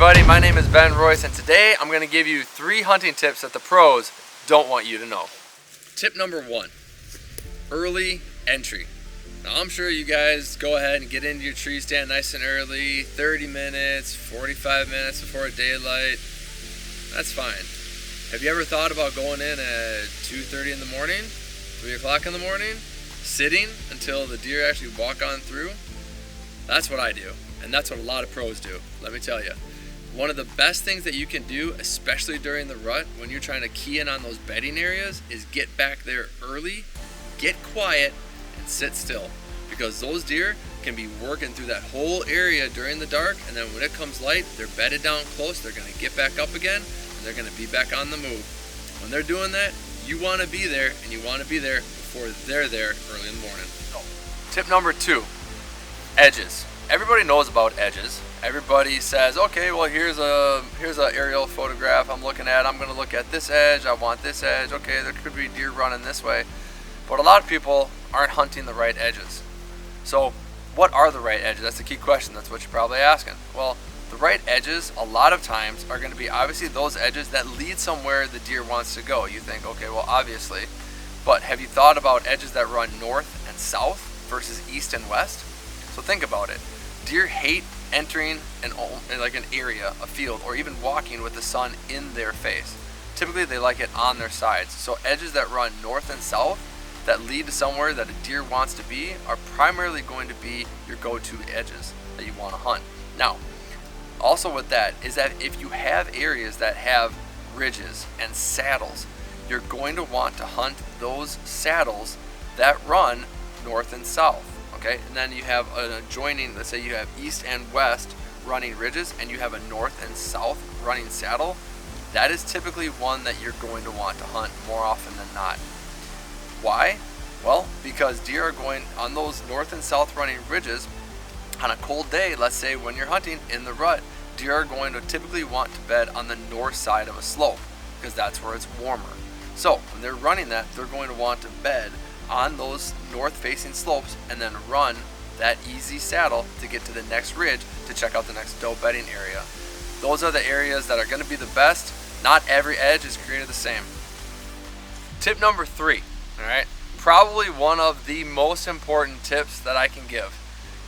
everybody, my name is Royce, and today I'm going to give you 3 hunting tips that the pros don't want you to know. Tip number 1, early entry. Now I'm sure you guys go ahead and get into your tree stand nice and early, 30 minutes, 45 minutes before daylight. That's fine. Have you ever thought about going in at 2:30 in the morning, 3 o'clock in the morning, sitting until the deer actually walk on through? That's what I do, and that's what a lot of pros do, let me tell you. One of the best things that you can do, especially during the rut, when you're trying to key in on those bedding areas, is get back there early, get quiet, and sit still. Because those deer can be working through that whole area during the dark, and then when it comes light, they're bedded down close, they're gonna get back up again, and they're gonna be back on the move. When they're doing that, you wanna be there, and you wanna be there before they're there early in the morning. So, tip number 2. Edges. Everybody knows about edges. Everybody says, okay, well here's a aerial photograph I'm looking at. I'm gonna look at this edge. I want this edge. Okay, there could be deer running this way. But a lot of people aren't hunting the right edges. So what are the right edges? That's the key question. That's what you're probably asking. Well, the right edges a lot of times are gonna be obviously those edges that lead somewhere the deer wants to go. You think, okay, well obviously, but have you thought about edges that run north and south versus east and west? So think about it. Deer hate entering like an area, a field, or even walking with the sun in their face. Typically they like it on their sides. So edges that run north and south that lead to somewhere that a deer wants to be are primarily going to be your go-to edges that you want to hunt. Now, also with that is that if you have areas that have ridges and saddles, you're going to want to hunt those saddles that run north and south. Okay, and then you have an adjoining, let's say you have east and west running ridges and you have a north and south running saddle. That is typically one that you're going to want to hunt more often than not. Why? Well, because deer are going on those north and south running ridges on a cold day. Let's say when you're hunting in the rut, deer are going to typically want to bed on the north side of a slope because that's where it's warmer. So when they're running that, they're going to want to bed on those north facing slopes and then run that easy saddle to get to the next ridge to check out the next doe bedding area. Those are the areas that are going to be the best. Not every edge is created the same. Tip number 3, all right, probably one of the most important tips that I can give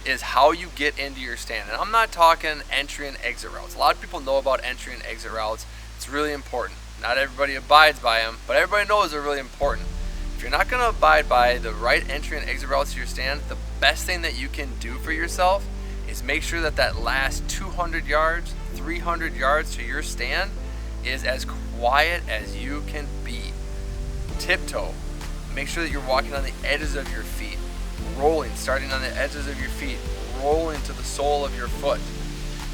is how you get into your stand. And I'm not talking entry and exit routes. A lot of people know about entry and exit routes. It's really important. Not everybody abides by them, but everybody knows they're really important. If you're not going to abide by the right entry and exit routes to your stand, the best thing that you can do for yourself is make sure that that last 200 yards, 300 yards to your stand is as quiet as you can be. Tiptoe. Make sure that you're walking on the edges of your feet. Rolling, starting on the edges of your feet, rolling to the sole of your foot.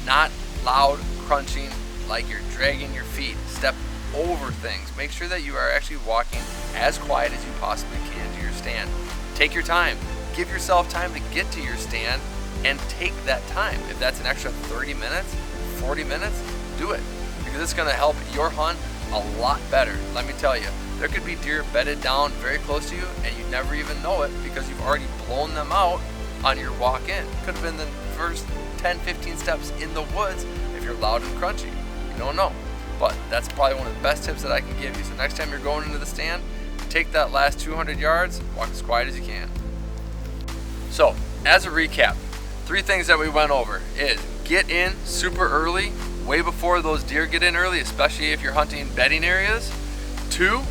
Not loud crunching like you're dragging your feet. Step over things. Make sure that you are actually walking as quiet as you possibly can to your stand. Take your time. Give yourself time to get to your stand and take that time. If that's an extra 30 minutes, 40 minutes, do it. Because it's going to help your hunt a lot better. Let me tell you, there could be deer bedded down very close to you and you never even know it because you've already blown them out on your walk in. Could have been the first 10, 15 steps in the woods if you're loud and crunchy. You don't know. But that's probably one of the best tips that I can give you. So next time you're going into the stand, take that last 200 yards, walk as quiet as you can. So, as a recap, 3 things that we went over is get in super early, way before those deer get in early, especially if you're hunting bedding areas. 2,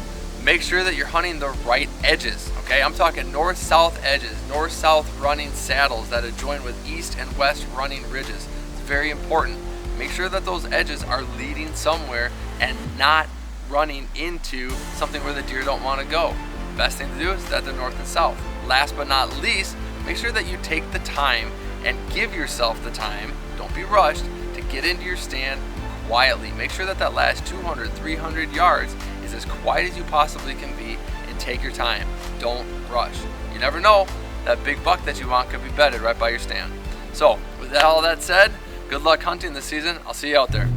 make sure that you're hunting the right edges, okay? I'm talking north-south edges, north-south running saddles that adjoin with east and west running ridges. It's very important. Make sure that those edges are leading somewhere and not running into something where the deer don't want to go. Best thing to do is that they're north and south. Last but not least, make sure that you take the time and give yourself the time, don't be rushed, to get into your stand quietly. Make sure that that last 200, 300 yards is as quiet as you possibly can be and take your time. Don't rush. You never know, that big buck that you want could be bedded right by your stand. So with all that said, good luck hunting this season. I'll see you out there.